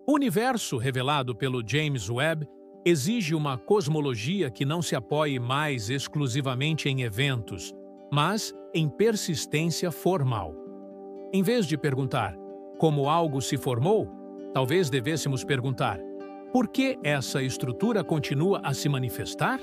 O universo revelado pelo James Webb exige uma cosmologia que não se apoie mais exclusivamente em eventos, mas em persistência formal. Em vez de perguntar como algo se formou, talvez devêssemos perguntar por que essa estrutura continua a se manifestar?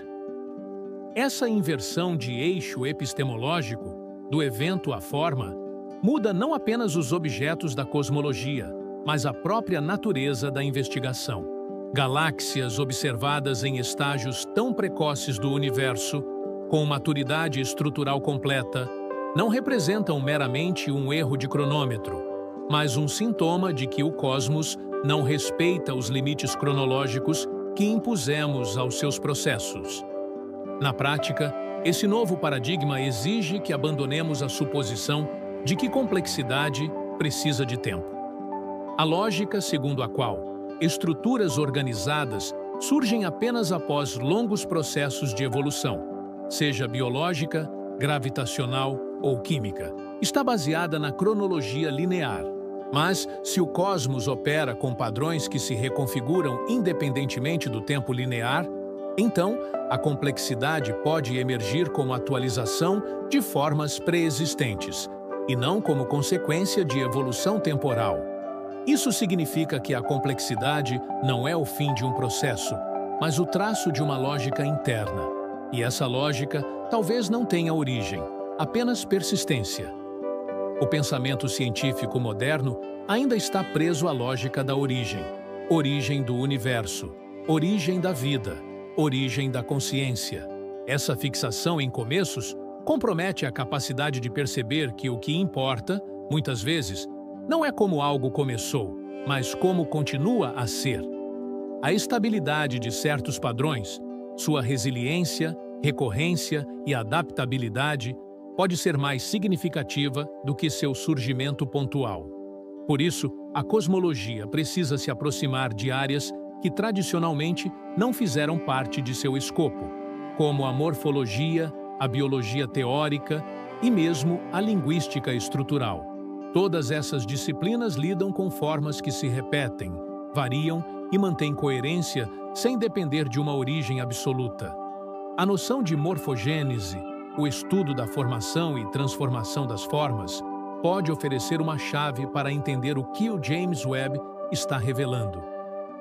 Essa inversão de eixo epistemológico, do evento à forma, muda não apenas os objetos da cosmologia, mas a própria natureza da investigação. Galáxias observadas em estágios tão precoces do universo, com maturidade estrutural completa, não representam meramente um erro de cronômetro, mas um sintoma de que o cosmos não respeita os limites cronológicos que impusemos aos seus processos. Na prática, esse novo paradigma exige que abandonemos a suposição de que complexidade precisa de tempo. A lógica segundo a qual estruturas organizadas surgem apenas após longos processos de evolução, seja biológica, gravitacional ou química, está baseada na cronologia linear. Mas, se o cosmos opera com padrões que se reconfiguram independentemente do tempo linear, então a complexidade pode emergir como atualização de formas pré-existentes, e não como consequência de evolução temporal. Isso significa que a complexidade não é o fim de um processo, mas o traço de uma lógica interna. E essa lógica talvez não tenha origem, apenas persistência. O pensamento científico moderno ainda está preso à lógica da origem, origem do universo, origem da vida, origem da consciência. Essa fixação em começos compromete a capacidade de perceber que o que importa, muitas vezes, não é como algo começou, mas como continua a ser. A estabilidade de certos padrões, sua resiliência, recorrência e adaptabilidade pode ser mais significativa do que seu surgimento pontual. Por isso, a cosmologia precisa se aproximar de áreas que tradicionalmente não fizeram parte de seu escopo, como a morfologia, a biologia teórica e mesmo a linguística estrutural. Todas essas disciplinas lidam com formas que se repetem, variam e mantêm coerência sem depender de uma origem absoluta. A noção de morfogênese, o estudo da formação e transformação das formas, pode oferecer uma chave para entender o que o James Webb está revelando.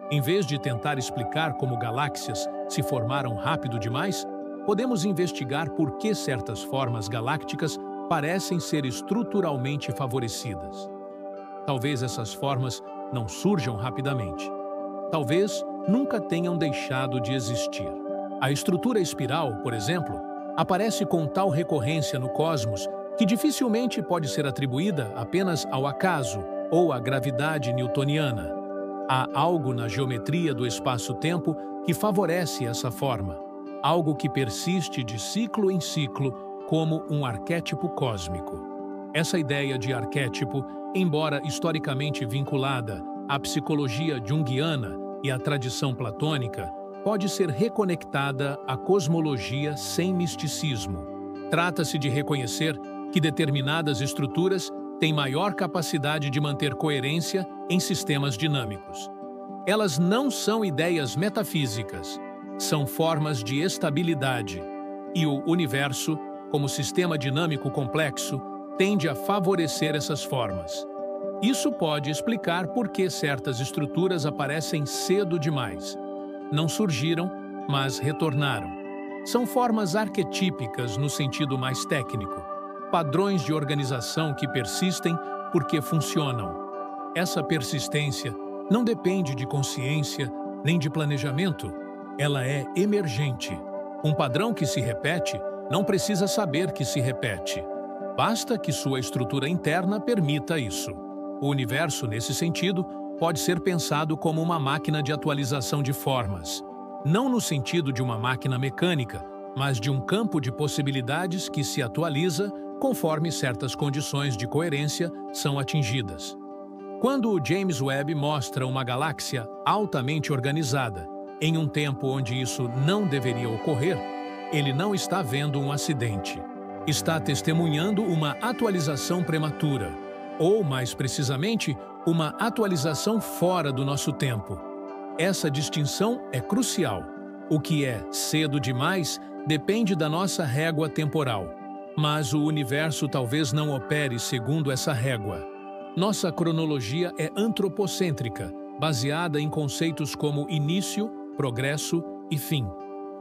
Em vez de tentar explicar como galáxias se formaram rápido demais, podemos investigar por que certas formas galácticas parecem ser estruturalmente favorecidas. Talvez essas formas não surjam rapidamente. Talvez nunca tenham deixado de existir. A estrutura espiral, por exemplo, aparece com tal recorrência no cosmos que dificilmente pode ser atribuída apenas ao acaso ou à gravidade newtoniana. Há algo na geometria do espaço-tempo que favorece essa forma, algo que persiste de ciclo em ciclo como um arquétipo cósmico. Essa ideia de arquétipo, embora historicamente vinculada à psicologia junguiana e à tradição platônica, pode ser reconectada à cosmologia sem misticismo. Trata-se de reconhecer que determinadas estruturas têm maior capacidade de manter coerência em sistemas dinâmicos. Elas não são ideias metafísicas, são formas de estabilidade, e o universo, como sistema dinâmico complexo, tende a favorecer essas formas. Isso pode explicar por que certas estruturas aparecem cedo demais. Não surgiram, mas retornaram. São formas arquetípicas no sentido mais técnico, padrões de organização que persistem porque funcionam. Essa persistência não depende de consciência nem de planejamento, ela é emergente. Um padrão que se repete não precisa saber que se repete. Basta que sua estrutura interna permita isso. O universo, nesse sentido, pode ser pensado como uma máquina de atualização de formas, não no sentido de uma máquina mecânica, mas de um campo de possibilidades que se atualiza conforme certas condições de coerência são atingidas. Quando o James Webb mostra uma galáxia altamente organizada, em um tempo onde isso não deveria ocorrer, ele não está vendo um acidente. Está testemunhando uma atualização prematura. ou, mais precisamente, uma atualização fora do nosso tempo. Essa distinção é crucial. O que é cedo demais depende da nossa régua temporal, mas o universo talvez não opere segundo essa régua. Nossa cronologia é antropocêntrica, baseada em conceitos como início, progresso e fim.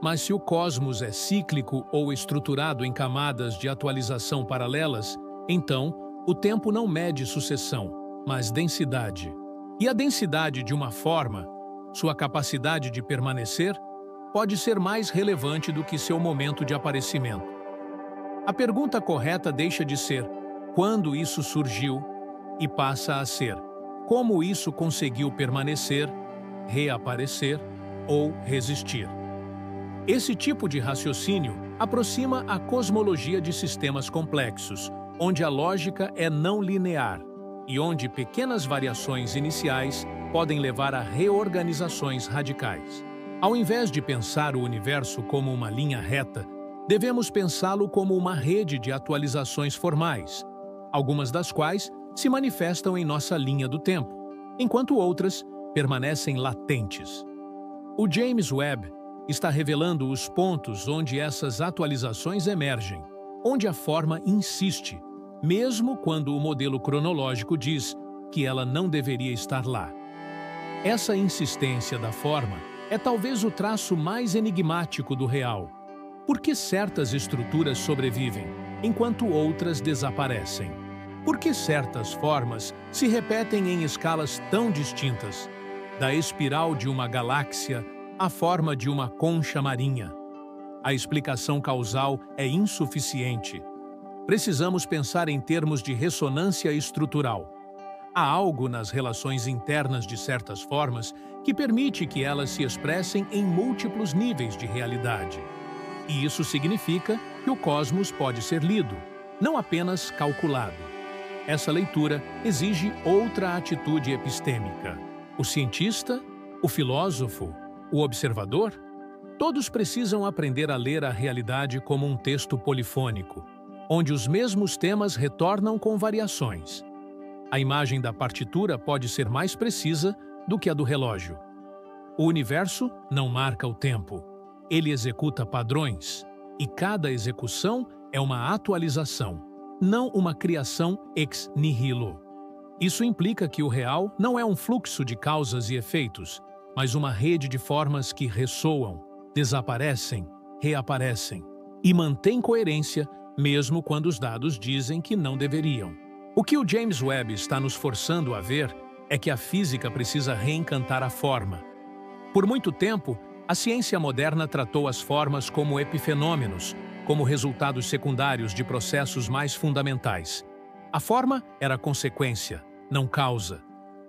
Mas se o cosmos é cíclico ou estruturado em camadas de atualização paralelas, então o tempo não mede sucessão, mas densidade. E a densidade de uma forma, sua capacidade de permanecer, pode ser mais relevante do que seu momento de aparecimento. A pergunta correta deixa de ser quando isso surgiu e passa a ser como isso conseguiu permanecer, reaparecer ou resistir. Esse tipo de raciocínio aproxima a cosmologia de sistemas complexos, onde a lógica é não linear e onde pequenas variações iniciais podem levar a reorganizações radicais. Ao invés de pensar o universo como uma linha reta, devemos pensá-lo como uma rede de atualizações formais, algumas das quais se manifestam em nossa linha do tempo, enquanto outras permanecem latentes. O James Webb está revelando os pontos onde essas atualizações emergem, onde a forma insiste, mesmo quando o modelo cronológico diz que ela não deveria estar lá. Essa insistência da forma é talvez o traço mais enigmático do real. Por que certas estruturas sobrevivem, enquanto outras desaparecem? Por que certas formas se repetem em escalas tão distintas? Da espiral de uma galáxia à forma de uma concha marinha. A explicação causal é insuficiente. Precisamos pensar em termos de ressonância estrutural. Há algo nas relações internas de certas formas que permite que elas se expressem em múltiplos níveis de realidade. E isso significa que o cosmos pode ser lido, não apenas calculado. Essa leitura exige outra atitude epistêmica. O cientista, o filósofo, o observador, todos precisam aprender a ler a realidade como um texto polifônico, onde os mesmos temas retornam com variações. A imagem da partitura pode ser mais precisa do que a do relógio. O universo não marca o tempo. Ele executa padrões, e cada execução é uma atualização, não uma criação ex nihilo. Isso implica que o real não é um fluxo de causas e efeitos, mas uma rede de formas que ressoam, desaparecem, reaparecem e mantêm coerência mesmo quando os dados dizem que não deveriam. O que o James Webb está nos forçando a ver é que a física precisa reencantar a forma. Por muito tempo, a ciência moderna tratou as formas como epifenômenos, como resultados secundários de processos mais fundamentais. A forma era consequência, não causa.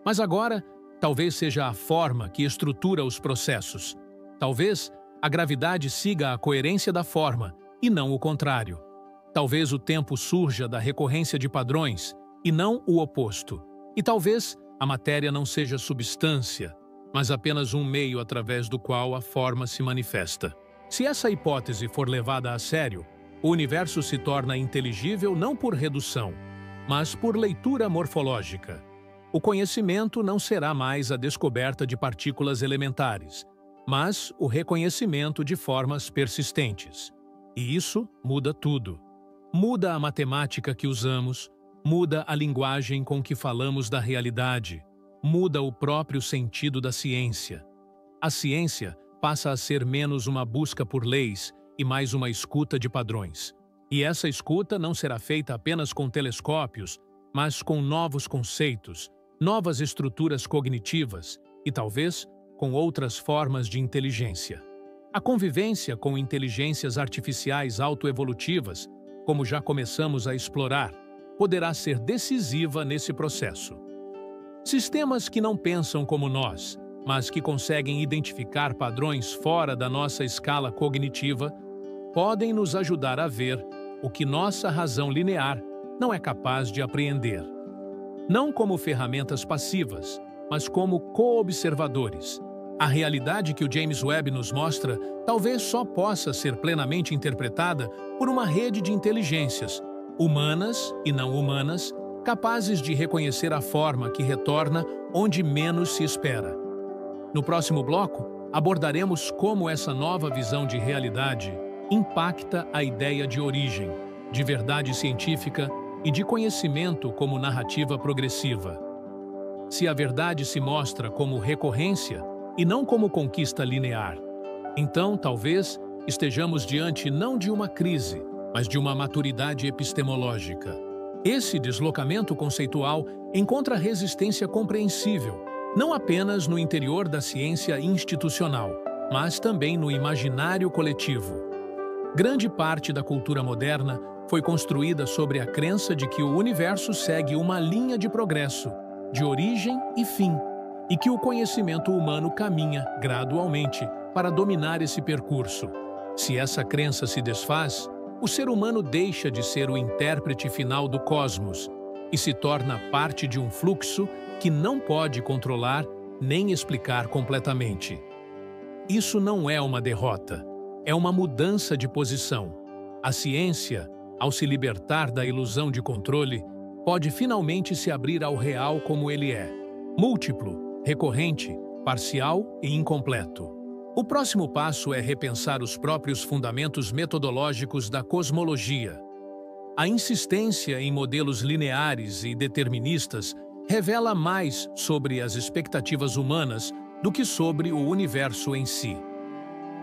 Mas agora, talvez seja a forma que estrutura os processos. Talvez a gravidade siga a coerência da forma, e não o contrário. Talvez o tempo surja da recorrência de padrões, e não o oposto. E talvez a matéria não seja substância, mas apenas um meio através do qual a forma se manifesta. Se essa hipótese for levada a sério, o universo se torna inteligível não por redução, mas por leitura morfológica. O conhecimento não será mais a descoberta de partículas elementares, mas o reconhecimento de formas persistentes. E isso muda tudo. Muda a matemática que usamos, muda a linguagem com que falamos da realidade, muda o próprio sentido da ciência. A ciência passa a ser menos uma busca por leis e mais uma escuta de padrões. E essa escuta não será feita apenas com telescópios, mas com novos conceitos, novas estruturas cognitivas e, talvez, com outras formas de inteligência. A convivência com inteligências artificiais autoevolutivas, como já começamos a explorar, poderá ser decisiva nesse processo. Sistemas que não pensam como nós, mas que conseguem identificar padrões fora da nossa escala cognitiva, podem nos ajudar a ver o que nossa razão linear não é capaz de apreender. Não como ferramentas passivas, mas como co-observadores. A realidade que o James Webb nos mostra talvez só possa ser plenamente interpretada por uma rede de inteligências, humanas e não humanas, capazes de reconhecer a forma que retorna onde menos se espera. No próximo bloco, abordaremos como essa nova visão de realidade impacta a ideia de origem, de verdade científica e de conhecimento como narrativa progressiva. Se a verdade se mostra como recorrência e não como conquista linear, então talvez estejamos diante não de uma crise, mas de uma maturidade epistemológica. Esse deslocamento conceitual encontra resistência compreensível, não apenas no interior da ciência institucional, mas também no imaginário coletivo. Grande parte da cultura moderna foi construída sobre a crença de que o universo segue uma linha de progresso, de origem e fim, e que o conhecimento humano caminha, gradualmente, para dominar esse percurso. Se essa crença se desfaz, o ser humano deixa de ser o intérprete final do cosmos e se torna parte de um fluxo que não pode controlar nem explicar completamente. Isso não é uma derrota, é uma mudança de posição. A ciência, ao se libertar da ilusão de controle, pode finalmente se abrir ao real como ele é, múltiplo, recorrente, parcial e incompleto. O próximo passo é repensar os próprios fundamentos metodológicos da cosmologia. A insistência em modelos lineares e deterministas revela mais sobre as expectativas humanas do que sobre o universo em si.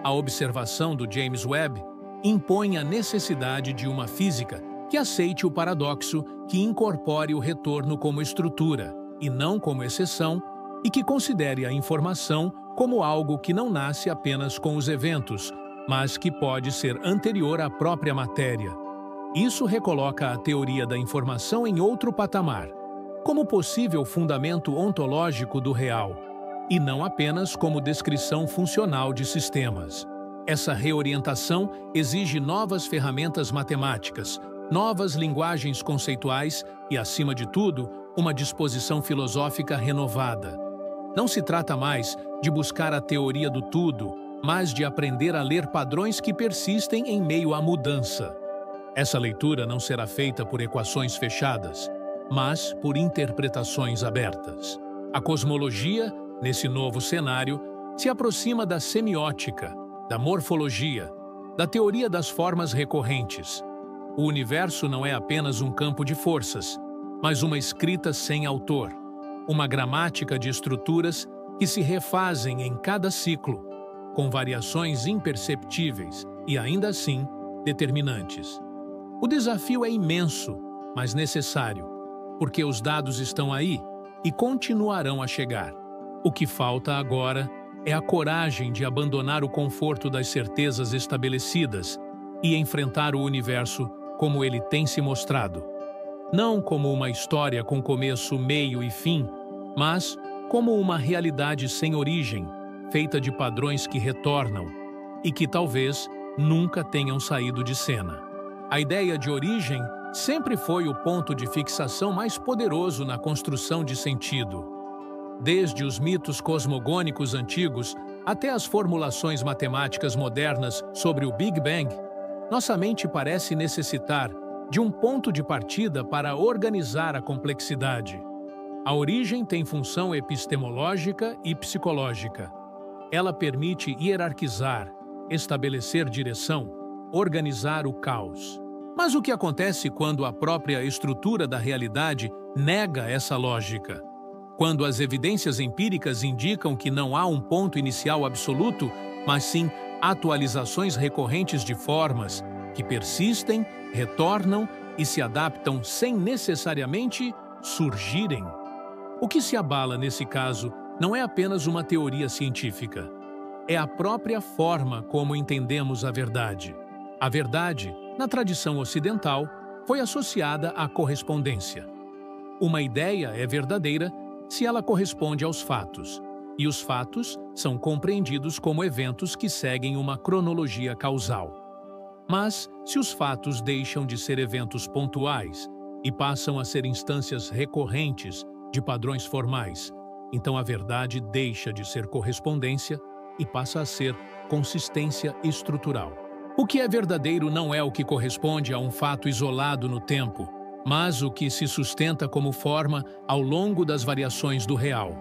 A observação do James Webb impõe a necessidade de uma física que aceite o paradoxo, que incorpore o retorno como estrutura e não como exceção, e que considere a informação como algo que não nasce apenas com os eventos, mas que pode ser anterior à própria matéria. Isso recoloca a teoria da informação em outro patamar, como possível fundamento ontológico do real, e não apenas como descrição funcional de sistemas. Essa reorientação exige novas ferramentas matemáticas, novas linguagens conceituais e, acima de tudo, uma disposição filosófica renovada. Não se trata mais de buscar a teoria do tudo, mas de aprender a ler padrões que persistem em meio à mudança. Essa leitura não será feita por equações fechadas, mas por interpretações abertas. A cosmologia, nesse novo cenário, se aproxima da semiótica, da morfologia, da teoria das formas recorrentes. O universo não é apenas um campo de forças, mas uma escrita sem autor, uma gramática de estruturas que se refazem em cada ciclo, com variações imperceptíveis e, ainda assim, determinantes. O desafio é imenso, mas necessário, porque os dados estão aí e continuarão a chegar. O que falta agora é a coragem de abandonar o conforto das certezas estabelecidas e enfrentar o universo como ele tem se mostrado. Não como uma história com começo, meio e fim, mas como uma realidade sem origem, feita de padrões que retornam e que talvez nunca tenham saído de cena. A ideia de origem sempre foi o ponto de fixação mais poderoso na construção de sentido. Desde os mitos cosmogônicos antigos até as formulações matemáticas modernas sobre o Big Bang, nossa mente parece necessitar de um ponto de partida para organizar a complexidade. A origem tem função epistemológica e psicológica. Ela permite hierarquizar, estabelecer direção, organizar o caos. Mas o que acontece quando a própria estrutura da realidade nega essa lógica? Quando as evidências empíricas indicam que não há um ponto inicial absoluto, mas sim atualizações recorrentes de formas que persistem, retornam e se adaptam sem necessariamente surgirem. O que se abala nesse caso não é apenas uma teoria científica. É a própria forma como entendemos a verdade. A verdade, na tradição ocidental, foi associada à correspondência. Uma ideia é verdadeira se ela corresponde aos fatos, e os fatos são compreendidos como eventos que seguem uma cronologia causal. Mas, se os fatos deixam de ser eventos pontuais e passam a ser instâncias recorrentes de padrões formais, então a verdade deixa de ser correspondência e passa a ser consistência estrutural. O que é verdadeiro não é o que corresponde a um fato isolado no tempo, mas o que se sustenta como forma ao longo das variações do real.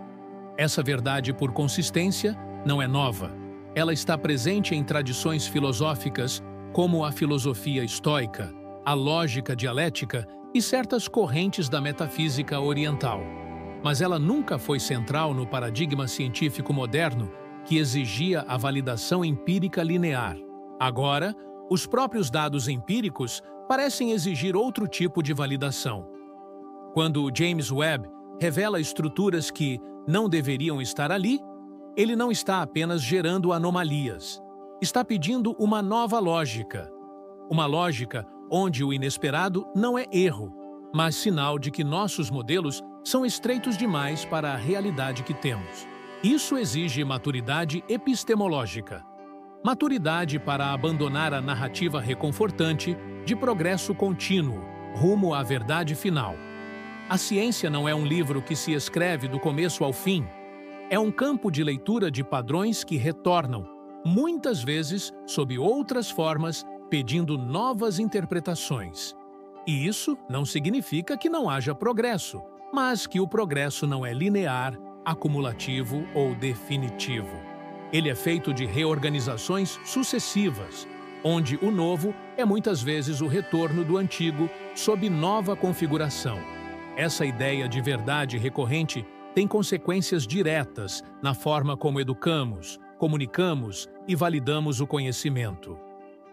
Essa verdade, por consistência, não é nova. Ela está presente em tradições filosóficas como a filosofia estoica, a lógica dialética e certas correntes da metafísica oriental. Mas ela nunca foi central no paradigma científico moderno que exigia a validação empírica linear. Agora, os próprios dados empíricos parecem exigir outro tipo de validação. Quando James Webb revela estruturas que não deveriam estar ali, ele não está apenas gerando anomalias. Está pedindo uma nova lógica. Uma lógica onde o inesperado não é erro, mas sinal de que nossos modelos são estreitos demais para a realidade que temos. Isso exige maturidade epistemológica. Maturidade para abandonar a narrativa reconfortante de progresso contínuo, rumo à verdade final. A ciência não é um livro que se escreve do começo ao fim. É um campo de leitura de padrões que retornam, muitas vezes sob outras formas, pedindo novas interpretações. E isso não significa que não haja progresso, mas que o progresso não é linear, acumulativo ou definitivo. Ele é feito de reorganizações sucessivas, onde o novo é muitas vezes o retorno do antigo sob nova configuração. Essa ideia de verdade recorrente tem consequências diretas na forma como educamos, comunicamos e validamos o conhecimento.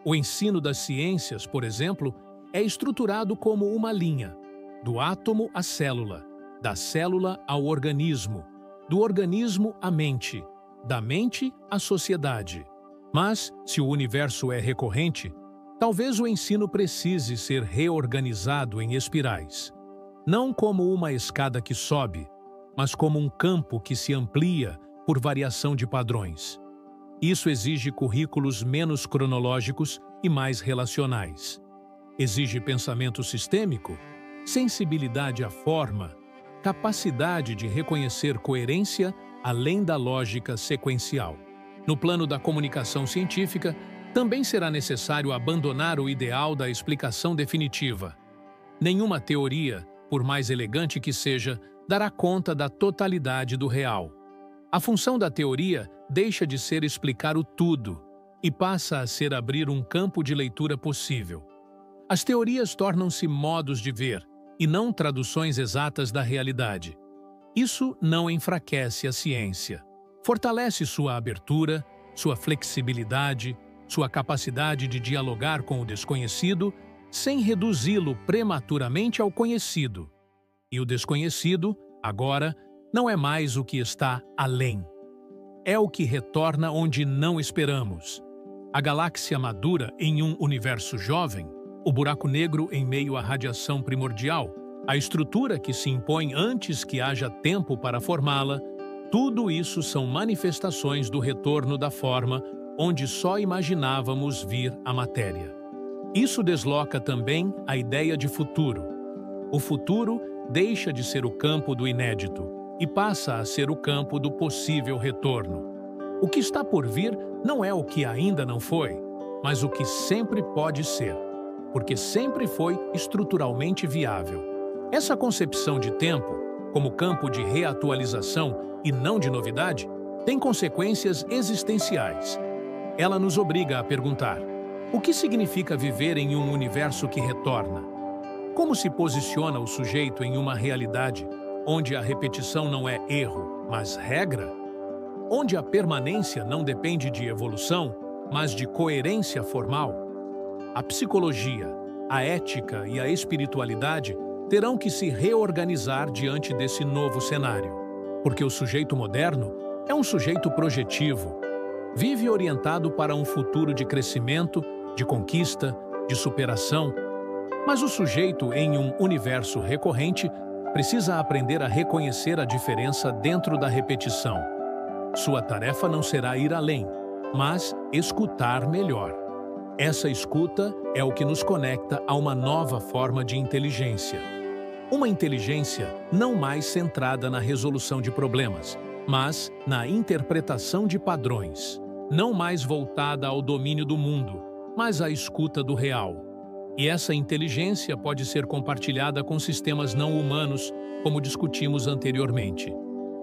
O ensino das ciências, por exemplo, é estruturado como uma linha, do átomo à célula, da célula ao organismo, do organismo à mente, da mente à sociedade. Mas, se o universo é recorrente, talvez o ensino precise ser reorganizado em espirais. Não como uma escada que sobe, mas como um campo que se amplia por variação de padrões. Isso exige currículos menos cronológicos e mais relacionais. Exige pensamento sistêmico, sensibilidade à forma, capacidade de reconhecer coerência além da lógica sequencial. No plano da comunicação científica, também será necessário abandonar o ideal da explicação definitiva. Nenhuma teoria, por mais elegante que seja, dará conta da totalidade do real. A função da teoria deixa de ser explicar o tudo e passa a ser abrir um campo de leitura possível. As teorias tornam-se modos de ver e não traduções exatas da realidade. Isso não enfraquece a ciência. Fortalece sua abertura, sua flexibilidade, sua capacidade de dialogar com o desconhecido, sem reduzi-lo prematuramente ao conhecido. E o desconhecido, agora, não é mais o que está além. É o que retorna onde não esperamos. A galáxia madura em um universo jovem, o buraco negro em meio à radiação primordial, a estrutura que se impõe antes que haja tempo para formá-la, tudo isso são manifestações do retorno da forma onde só imaginávamos vir a matéria. Isso desloca também a ideia de futuro. O futuro deixa de ser o campo do inédito e passa a ser o campo do possível retorno. O que está por vir não é o que ainda não foi, mas o que sempre pode ser, porque sempre foi estruturalmente viável. Essa concepção de tempo, como campo de reatualização e não de novidade, tem consequências existenciais. Ela nos obriga a perguntar: o que significa viver em um universo que retorna? Como se posiciona o sujeito em uma realidade onde a repetição não é erro, mas regra? Onde a permanência não depende de evolução, mas de coerência formal? A psicologia, a ética e a espiritualidade terão que se reorganizar diante desse novo cenário, porque o sujeito moderno é um sujeito projetivo, vive orientado para um futuro de crescimento, de conquista, de superação, mas o sujeito em um universo recorrente precisa aprender a reconhecer a diferença dentro da repetição. Sua tarefa não será ir além, mas escutar melhor. Essa escuta é o que nos conecta a uma nova forma de inteligência. Uma inteligência não mais centrada na resolução de problemas, mas na interpretação de padrões. Não mais voltada ao domínio do mundo, mas à escuta do real. E essa inteligência pode ser compartilhada com sistemas não humanos, como discutimos anteriormente.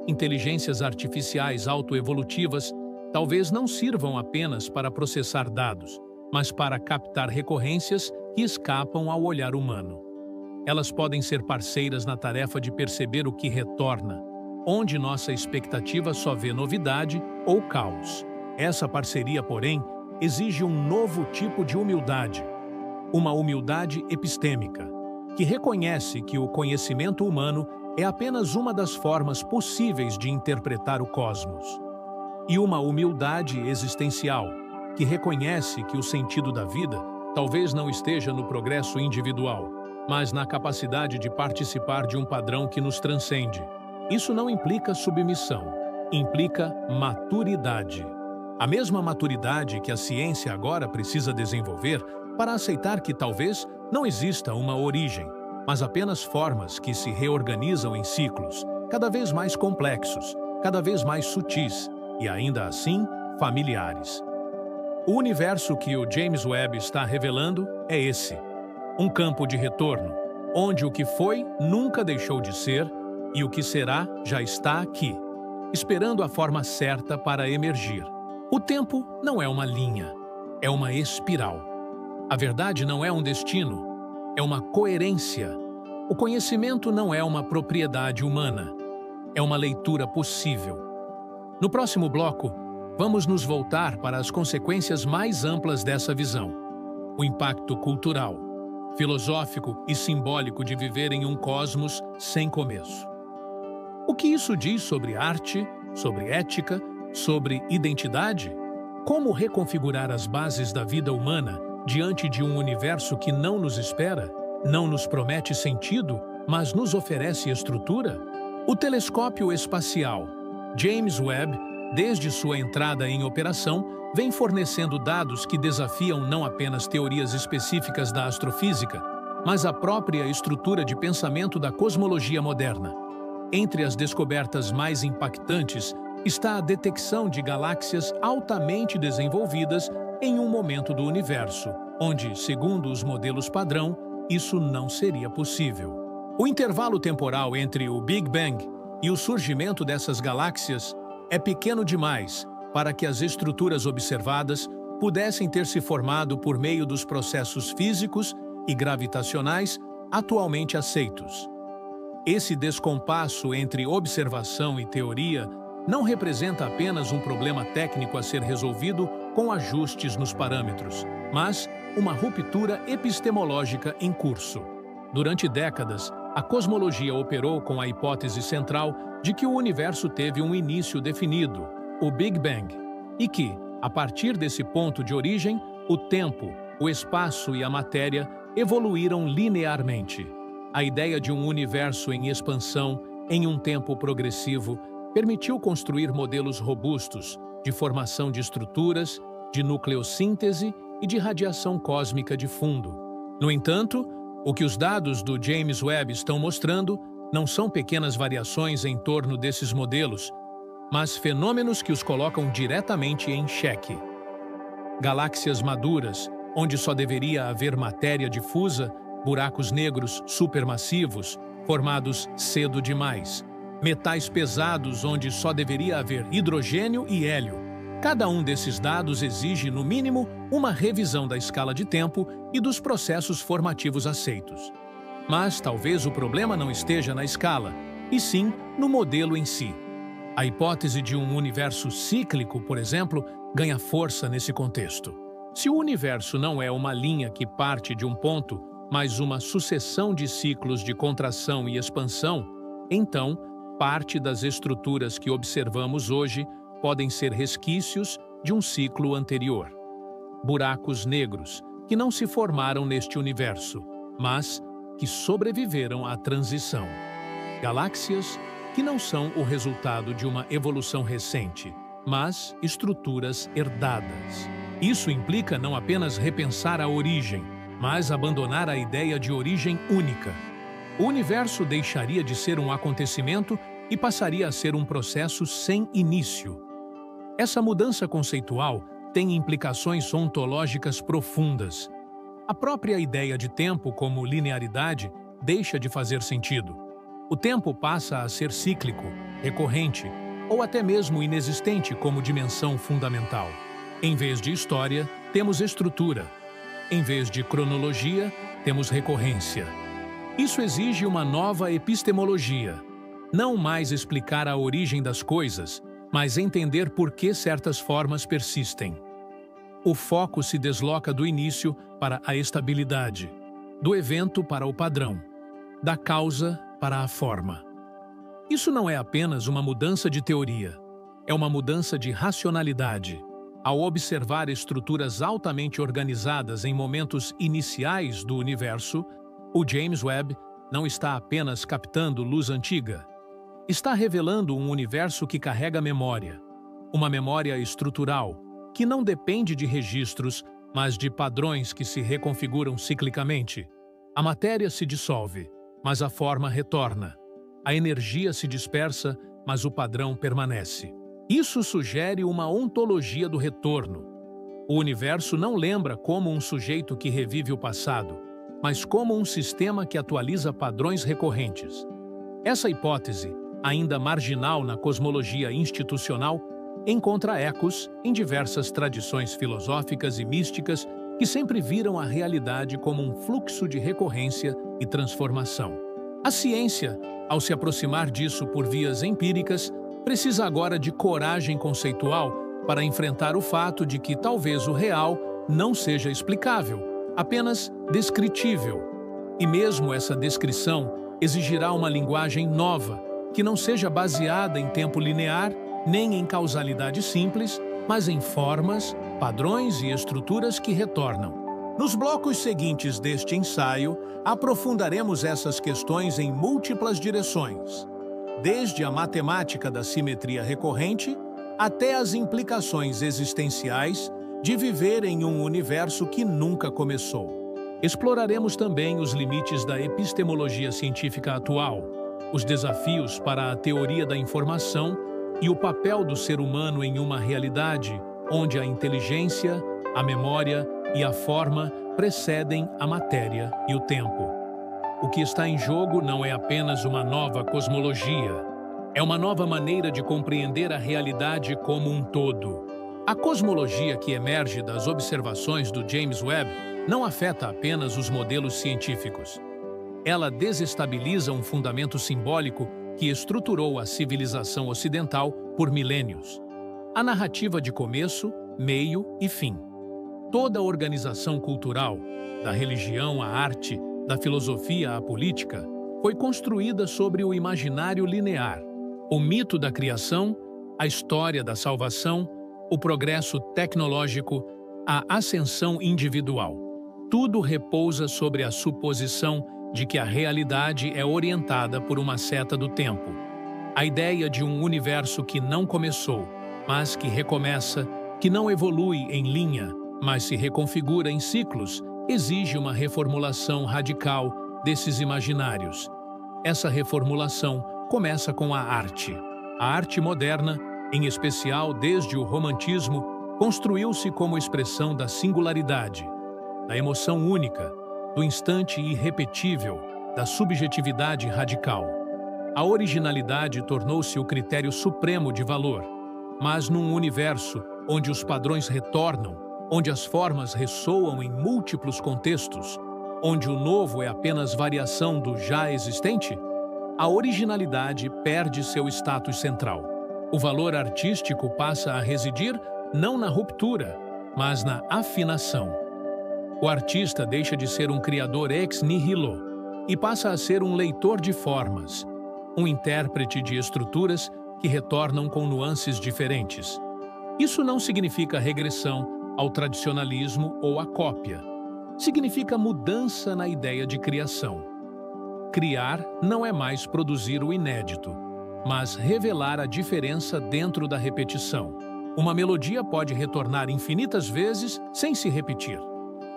Inteligências artificiais autoevolutivas talvez não sirvam apenas para processar dados, mas para captar recorrências que escapam ao olhar humano. Elas podem ser parceiras na tarefa de perceber o que retorna, onde nossa expectativa só vê novidade ou caos. Essa parceria, porém, exige um novo tipo de humildade, uma humildade epistêmica, que reconhece que o conhecimento humano é apenas uma das formas possíveis de interpretar o cosmos. E uma humildade existencial, que reconhece que o sentido da vida talvez não esteja no progresso individual, mas na capacidade de participar de um padrão que nos transcende. Isso não implica submissão, implica maturidade. A mesma maturidade que a ciência agora precisa desenvolver para aceitar que talvez não exista uma origem, mas apenas formas que se reorganizam em ciclos, cada vez mais complexos, cada vez mais sutis e, ainda assim, familiares. O universo que o James Webb está revelando é esse: um campo de retorno, onde o que foi nunca deixou de ser e o que será já está aqui, esperando a forma certa para emergir. O tempo não é uma linha, é uma espiral. A verdade não é um destino, é uma coerência. O conhecimento não é uma propriedade humana, é uma leitura possível. No próximo bloco, vamos nos voltar para as consequências mais amplas dessa visão: o impacto cultural, filosófico e simbólico de viver em um cosmos sem começo. O que isso diz sobre arte, sobre ética, sobre identidade? Como reconfigurar as bases da vida humana diante de um universo que não nos espera, não nos promete sentido, mas nos oferece estrutura? O telescópio espacial James Webb, desde sua entrada em operação, vem fornecendo dados que desafiam não apenas teorias específicas da astrofísica, mas a própria estrutura de pensamento da cosmologia moderna. Entre as descobertas mais impactantes está a detecção de galáxias altamente desenvolvidas em um momento do universo, onde, segundo os modelos padrão, isso não seria possível. O intervalo temporal entre o Big Bang e o surgimento dessas galáxias é pequeno demais para que as estruturas observadas pudessem ter se formado por meio dos processos físicos e gravitacionais atualmente aceitos. Esse descompasso entre observação e teoria não representa apenas um problema técnico a ser resolvido com ajustes nos parâmetros, mas uma ruptura epistemológica em curso. Durante décadas, a cosmologia operou com a hipótese central de que o universo teve um início definido, o Big Bang, e que, a partir desse ponto de origem, o tempo, o espaço e a matéria evoluíram linearmente. A ideia de um universo em expansão, em um tempo progressivo, permitiu construir modelos robustos de formação de estruturas, de nucleossíntese e de radiação cósmica de fundo. No entanto, o que os dados do James Webb estão mostrando não são pequenas variações em torno desses modelos, mas fenômenos que os colocam diretamente em xeque. Galáxias maduras, onde só deveria haver matéria difusa, buracos negros supermassivos, formados cedo demais, metais pesados onde só deveria haver hidrogênio e hélio. Cada um desses dados exige, no mínimo, uma revisão da escala de tempo e dos processos formativos aceitos. Mas talvez o problema não esteja na escala, e sim no modelo em si. A hipótese de um universo cíclico, por exemplo, ganha força nesse contexto. Se o universo não é uma linha que parte de um ponto, mas uma sucessão de ciclos de contração e expansão, então, parte das estruturas que observamos hoje podem ser resquícios de um ciclo anterior. Buracos negros, que não se formaram neste universo, mas que sobreviveram à transição. Galáxias que não são o resultado de uma evolução recente, mas estruturas herdadas. Isso implica não apenas repensar a origem, mas abandonar a ideia de origem única. O universo deixaria de ser um acontecimento e passaria a ser um processo sem início. Essa mudança conceitual tem implicações ontológicas profundas. A própria ideia de tempo como linearidade deixa de fazer sentido. O tempo passa a ser cíclico, recorrente ou até mesmo inexistente como dimensão fundamental. Em vez de história, temos estrutura. Em vez de cronologia, temos recorrência. Isso exige uma nova epistemologia. Não mais explicar a origem das coisas, mas entender por que certas formas persistem. O foco se desloca do início para a estabilidade, do evento para o padrão, da causa para a forma. Isso não é apenas uma mudança de teoria, é uma mudança de racionalidade. Ao observar estruturas altamente organizadas em momentos iniciais do universo, o James Webb não está apenas captando luz antiga. Está revelando um universo que carrega memória. Uma memória estrutural, que não depende de registros, mas de padrões que se reconfiguram ciclicamente. A matéria se dissolve, mas a forma retorna. A energia se dispersa, mas o padrão permanece. Isso sugere uma ontologia do retorno. O universo não lembra como um sujeito que revive o passado, mas como um sistema que atualiza padrões recorrentes. Essa hipótese, ainda marginal na cosmologia institucional, encontra ecos em diversas tradições filosóficas e místicas que sempre viram a realidade como um fluxo de recorrência e transformação. A ciência, ao se aproximar disso por vias empíricas, precisa agora de coragem conceitual para enfrentar o fato de que talvez o real não seja explicável, apenas descritível. E mesmo essa descrição exigirá uma linguagem nova, que não seja baseada em tempo linear, nem em causalidade simples, mas em formas, padrões e estruturas que retornam. Nos blocos seguintes deste ensaio, aprofundaremos essas questões em múltiplas direções, desde a matemática da simetria recorrente até as implicações existenciais de viver em um universo que nunca começou. Exploraremos também os limites da epistemologia científica atual, os desafios para a teoria da informação e o papel do ser humano em uma realidade onde a inteligência, a memória e a forma precedem a matéria e o tempo. O que está em jogo não é apenas uma nova cosmologia, é uma nova maneira de compreender a realidade como um todo. A cosmologia que emerge das observações do James Webb não afeta apenas os modelos científicos. Ela desestabiliza um fundamento simbólico que estruturou a civilização ocidental por milênios. A narrativa de começo, meio e fim. Toda a organização cultural, da religião à arte, da filosofia à política, foi construída sobre o imaginário linear. O mito da criação, a história da salvação, o progresso tecnológico, a ascensão individual. Tudo repousa sobre a suposição de que a realidade é orientada por uma seta do tempo. A ideia de um universo que não começou, mas que recomeça, que não evolui em linha, mas se reconfigura em ciclos, exige uma reformulação radical desses imaginários. Essa reformulação começa com a arte. A arte moderna, em especial desde o romantismo, construiu-se como expressão da singularidade, da emoção única, do instante irrepetível, da subjetividade radical. A originalidade tornou-se o critério supremo de valor, mas num universo onde os padrões retornam, onde as formas ressoam em múltiplos contextos, onde o novo é apenas variação do já existente, a originalidade perde seu status central. O valor artístico passa a residir não na ruptura, mas na afinação. O artista deixa de ser um criador ex nihilo e passa a ser um leitor de formas, um intérprete de estruturas que retornam com nuances diferentes. Isso não significa regressão ao tradicionalismo ou à cópia. Significa mudança na ideia de criação. Criar não é mais produzir o inédito, mas revelar a diferença dentro da repetição. Uma melodia pode retornar infinitas vezes sem se repetir.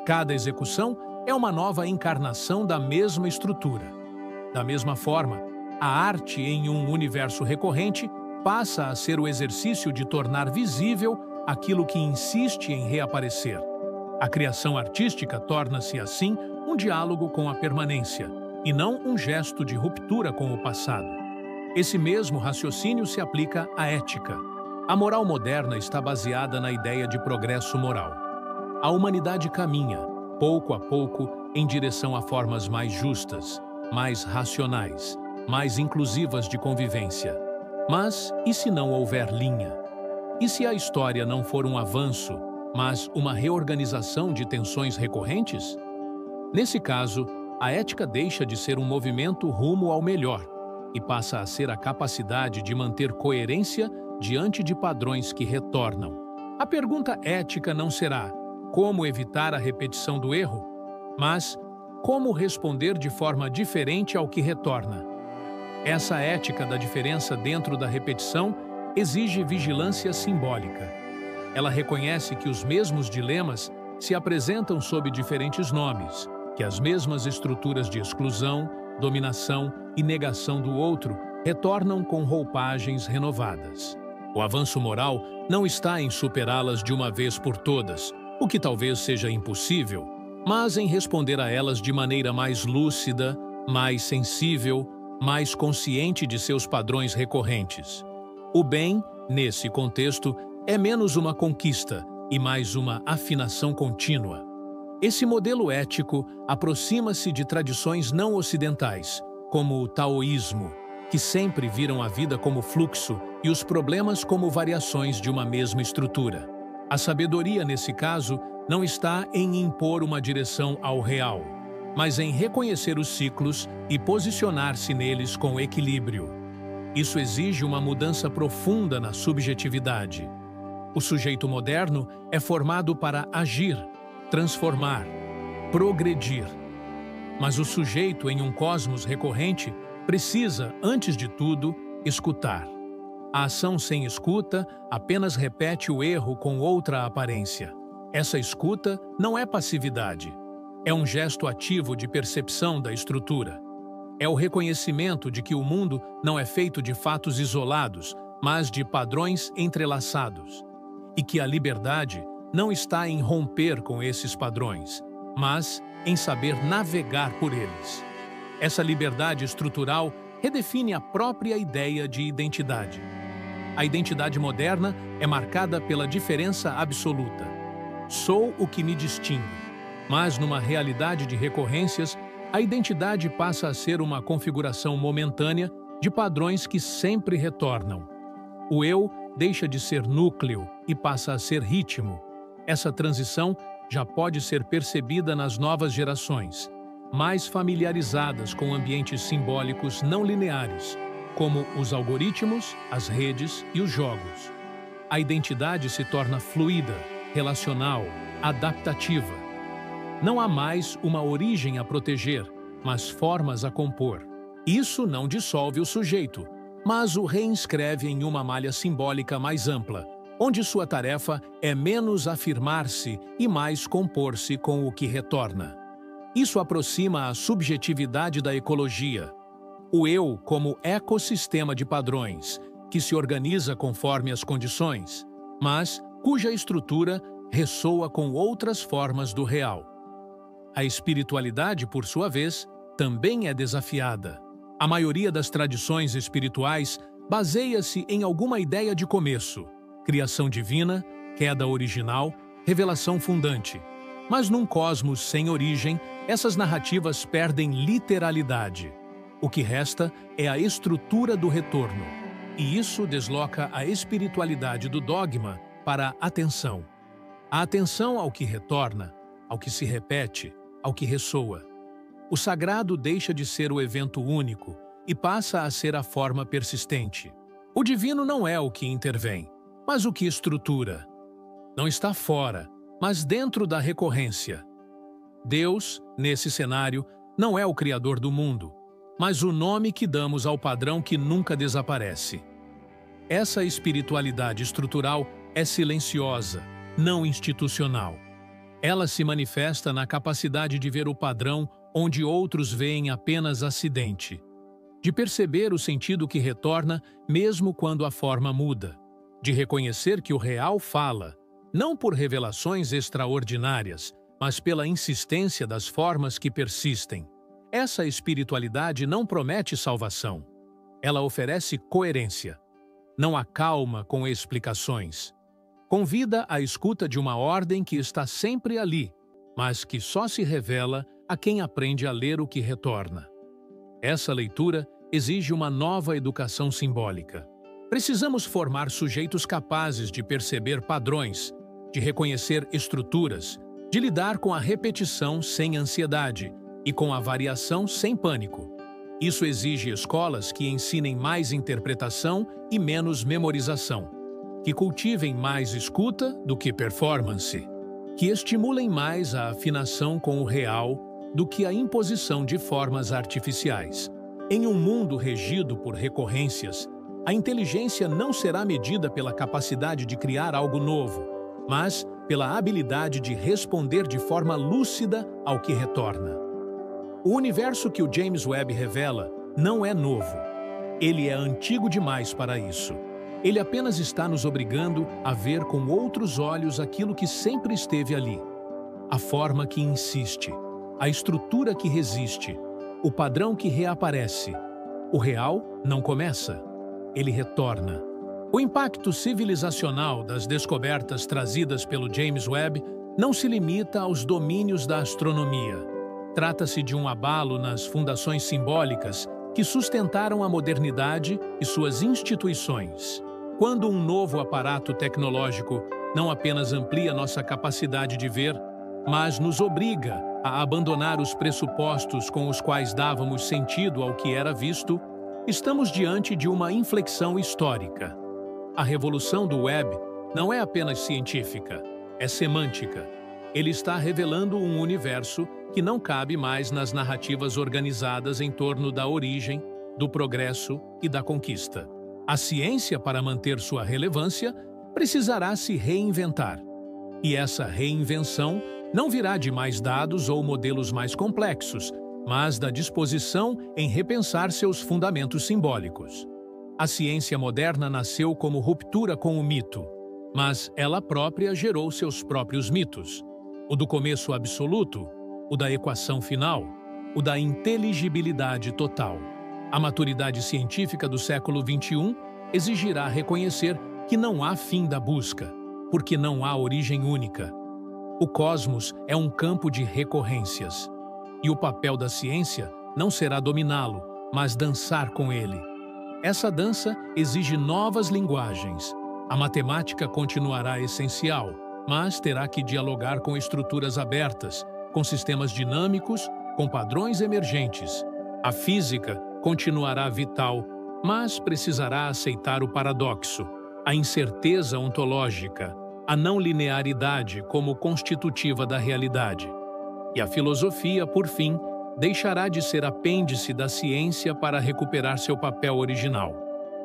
Cada execução é uma nova encarnação da mesma estrutura. Da mesma forma, a arte em um universo recorrente passa a ser o exercício de tornar visível aquilo que insiste em reaparecer. A criação artística torna-se, assim, um diálogo com a permanência, e não um gesto de ruptura com o passado. Esse mesmo raciocínio se aplica à ética. A moral moderna está baseada na ideia de progresso moral. A humanidade caminha, pouco a pouco, em direção a formas mais justas, mais racionais, mais inclusivas de convivência. Mas e se não houver linha? E se a história não for um avanço, mas uma reorganização de tensões recorrentes? Nesse caso, a ética deixa de ser um movimento rumo ao melhor e passa a ser a capacidade de manter coerência diante de padrões que retornam. A pergunta ética não será como evitar a repetição do erro, mas como responder de forma diferente ao que retorna. Essa ética da diferença dentro da repetição exige vigilância simbólica. Ela reconhece que os mesmos dilemas se apresentam sob diferentes nomes, que as mesmas estruturas de exclusão, dominação e negação do outro retornam com roupagens renovadas. O avanço moral não está em superá-las de uma vez por todas, o que talvez seja impossível, mas em responder a elas de maneira mais lúcida, mais sensível, mais consciente de seus padrões recorrentes. O bem, nesse contexto, é menos uma conquista e mais uma afinação contínua. Esse modelo ético aproxima-se de tradições não ocidentais, como o taoísmo, que sempre viram a vida como fluxo e os problemas como variações de uma mesma estrutura. A sabedoria, nesse caso, não está em impor uma direção ao real, mas em reconhecer os ciclos e posicionar-se neles com equilíbrio. Isso exige uma mudança profunda na subjetividade. O sujeito moderno é formado para agir, transformar, progredir. Mas o sujeito em um cosmos recorrente precisa, antes de tudo, escutar. A ação sem escuta apenas repete o erro com outra aparência. Essa escuta não é passividade. É um gesto ativo de percepção da estrutura. É o reconhecimento de que o mundo não é feito de fatos isolados, mas de padrões entrelaçados. E que a liberdade não está em romper com esses padrões, mas em saber navegar por eles. Essa liberdade estrutural redefine a própria ideia de identidade. A identidade moderna é marcada pela diferença absoluta. Sou o que me distingue, mas numa realidade de recorrências, a identidade passa a ser uma configuração momentânea de padrões que sempre retornam. O eu deixa de ser núcleo e passa a ser ritmo. Essa transição já pode ser percebida nas novas gerações, mais familiarizadas com ambientes simbólicos não lineares, como os algoritmos, as redes e os jogos. A identidade se torna fluida, relacional, adaptativa. Não há mais uma origem a proteger, mas formas a compor. Isso não dissolve o sujeito, mas o reinscreve em uma malha simbólica mais ampla, onde sua tarefa é menos afirmar-se e mais compor-se com o que retorna. Isso aproxima a subjetividade da ecologia. O eu como ecossistema de padrões, que se organiza conforme as condições, mas cuja estrutura ressoa com outras formas do real. A espiritualidade, por sua vez, também é desafiada. A maioria das tradições espirituais baseia-se em alguma ideia de começo, criação divina, queda original, revelação fundante. Mas num cosmos sem origem, essas narrativas perdem literalidade. O que resta é a estrutura do retorno, e isso desloca a espiritualidade do dogma para a atenção. A atenção ao que retorna, ao que se repete, ao que ressoa. O sagrado deixa de ser o evento único e passa a ser a forma persistente. O divino não é o que intervém, mas o que estrutura. Não está fora, mas dentro da recorrência. Deus, nesse cenário, não é o criador do mundo, mas o nome que damos ao padrão que nunca desaparece. Essa espiritualidade estrutural é silenciosa, não institucional. Ela se manifesta na capacidade de ver o padrão onde outros veem apenas acidente, de perceber o sentido que retorna mesmo quando a forma muda, de reconhecer que o real fala, não por revelações extraordinárias, mas pela insistência das formas que persistem. Essa espiritualidade não promete salvação. Ela oferece coerência. Não acalma com explicações. Convida à escuta de uma ordem que está sempre ali, mas que só se revela a quem aprende a ler o que retorna. Essa leitura exige uma nova educação simbólica. Precisamos formar sujeitos capazes de perceber padrões, de reconhecer estruturas, de lidar com a repetição sem ansiedade e com a variação sem pânico. Isso exige escolas que ensinem mais interpretação e menos memorização, que cultivem mais escuta do que performance, que estimulem mais a afinação com o real do que a imposição de formas artificiais. Em um mundo regido por recorrências, a inteligência não será medida pela capacidade de criar algo novo, mas pela habilidade de responder de forma lúcida ao que retorna. O universo que o James Webb revela não é novo. Ele é antigo demais para isso. Ele apenas está nos obrigando a ver com outros olhos aquilo que sempre esteve ali. A forma que insiste, a estrutura que resiste, o padrão que reaparece. O real não começa, ele retorna. O impacto civilizacional das descobertas trazidas pelo James Webb não se limita aos domínios da astronomia. Trata-se de um abalo nas fundações simbólicas que sustentaram a modernidade e suas instituições. Quando um novo aparato tecnológico não apenas amplia nossa capacidade de ver, mas nos obriga a abandonar os pressupostos com os quais dávamos sentido ao que era visto, estamos diante de uma inflexão histórica. A revolução do web não é apenas científica, é semântica. Ele está revelando um universo que não cabe mais nas narrativas organizadas em torno da origem, do progresso e da conquista. A ciência, para manter sua relevância, precisará se reinventar. E essa reinvenção não virá de mais dados ou modelos mais complexos, mas da disposição em repensar seus fundamentos simbólicos. A ciência moderna nasceu como ruptura com o mito, mas ela própria gerou seus próprios mitos. O do começo absoluto, o da equação final, o da inteligibilidade total. A maturidade científica do século XXI exigirá reconhecer que não há fim da busca, porque não há origem única. O cosmos é um campo de recorrências, e o papel da ciência não será dominá-lo, mas dançar com ele. Essa dança exige novas linguagens. A matemática continuará essencial, mas terá que dialogar com estruturas abertas, com sistemas dinâmicos, com padrões emergentes. A física continuará vital, mas precisará aceitar o paradoxo, a incerteza ontológica, a não linearidade como constitutiva da realidade. E a filosofia, por fim, deixará de ser apêndice da ciência para recuperar seu papel original,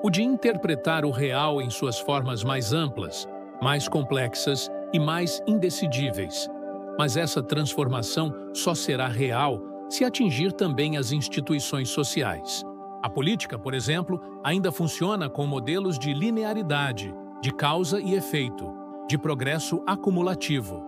o de interpretar o real em suas formas mais amplas, mais complexas e mais indecidíveis. Mas essa transformação só será real se atingir também as instituições sociais. A política, por exemplo, ainda funciona com modelos de linearidade, de causa e efeito, de progresso acumulativo.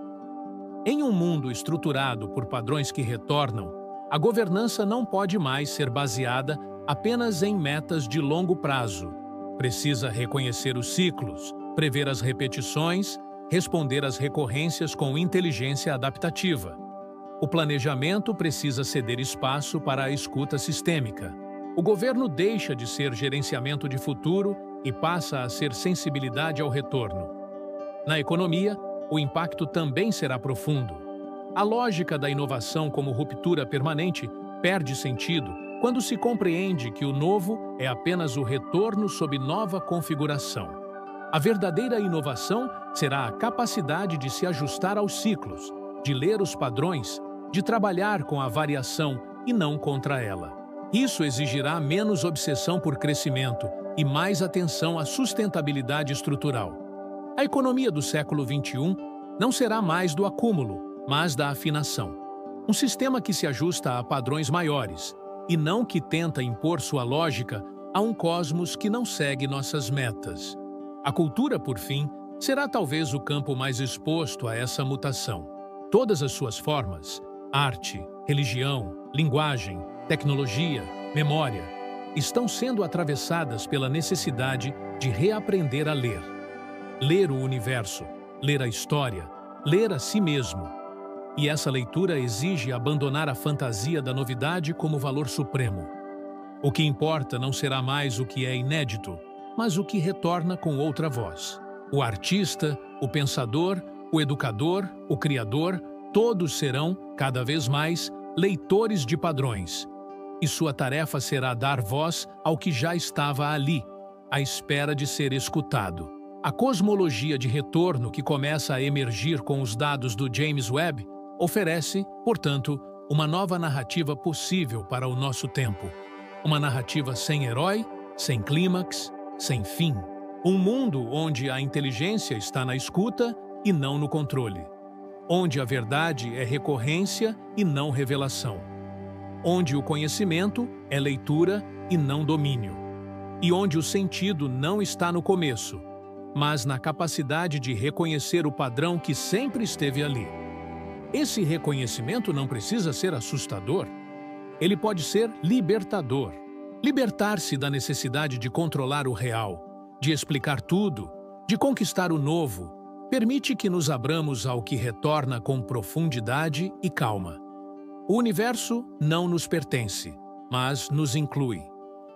Em um mundo estruturado por padrões que retornam, a governança não pode mais ser baseada apenas em metas de longo prazo. Precisa reconhecer os ciclos, prever as repetições, responder às recorrências com inteligência adaptativa. O planejamento precisa ceder espaço para a escuta sistêmica. O governo deixa de ser gerenciamento de futuro e passa a ser sensibilidade ao retorno. Na economia, o impacto também será profundo. A lógica da inovação como ruptura permanente perde sentido quando se compreende que o novo é apenas o retorno sob nova configuração. A verdadeira inovação será a capacidade de se ajustar aos ciclos, de ler os padrões, de trabalhar com a variação e não contra ela. Isso exigirá menos obsessão por crescimento e mais atenção à sustentabilidade estrutural. A economia do século XXI não será mais do acúmulo, mas da afinação. Um sistema que se ajusta a padrões maiores e não que tenta impor sua lógica a um cosmos que não segue nossas metas. A cultura, por fim, será talvez o campo mais exposto a essa mutação. todas as suas formas, arte, religião, linguagem, tecnologia, memória, estão sendo atravessadas pela necessidade de reaprender a ler. Ler o universo, ler a história, ler a si mesmo. E essa leitura exige abandonar a fantasia da novidade como valor supremo. O que importa não será mais o que é inédito, mas o que retorna com outra voz. O artista, o pensador, o educador, o criador, todos serão, cada vez mais, leitores de padrões. E sua tarefa será dar voz ao que já estava ali, à espera de ser escutado. A cosmologia de retorno que começa a emergir com os dados do James Webb oferece, portanto, uma nova narrativa possível para o nosso tempo. Uma narrativa sem herói, sem clímax, sem fim. Um mundo onde a inteligência está na escuta e não no controle. Onde a verdade é recorrência e não revelação. Onde o conhecimento é leitura e não domínio. E onde o sentido não está no começo, mas na capacidade de reconhecer o padrão que sempre esteve ali. Esse reconhecimento não precisa ser assustador. Ele pode ser libertador. Libertar-se da necessidade de controlar o real, de explicar tudo, de conquistar o novo, permite que nos abramos ao que retorna com profundidade e calma. O universo não nos pertence, mas nos inclui.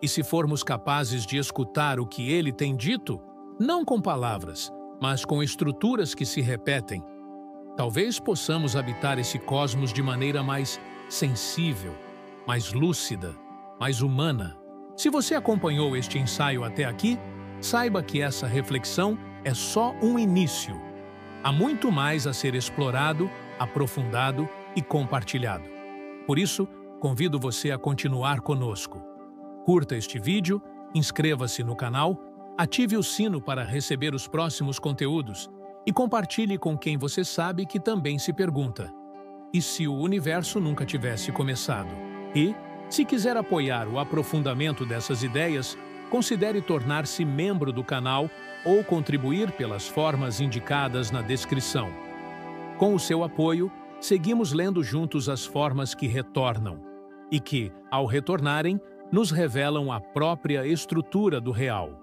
E se formos capazes de escutar o que ele tem dito, não com palavras, mas com estruturas que se repetem, talvez possamos habitar esse cosmos de maneira mais sensível, mais lúcida, mais humana. Se você acompanhou este ensaio até aqui, saiba que essa reflexão é só um início. Há muito mais a ser explorado, aprofundado e compartilhado. Por isso, convido você a continuar conosco. Curta este vídeo, inscreva-se no canal, ative o sino para receber os próximos conteúdos e compartilhe com quem você sabe que também se pergunta: e se o universo nunca tivesse começado? E, se quiser apoiar o aprofundamento dessas ideias, considere tornar-se membro do canal ou contribuir pelas formas indicadas na descrição. Com o seu apoio, seguimos lendo juntos as formas que retornam e que, ao retornarem, nos revelam a própria estrutura do real.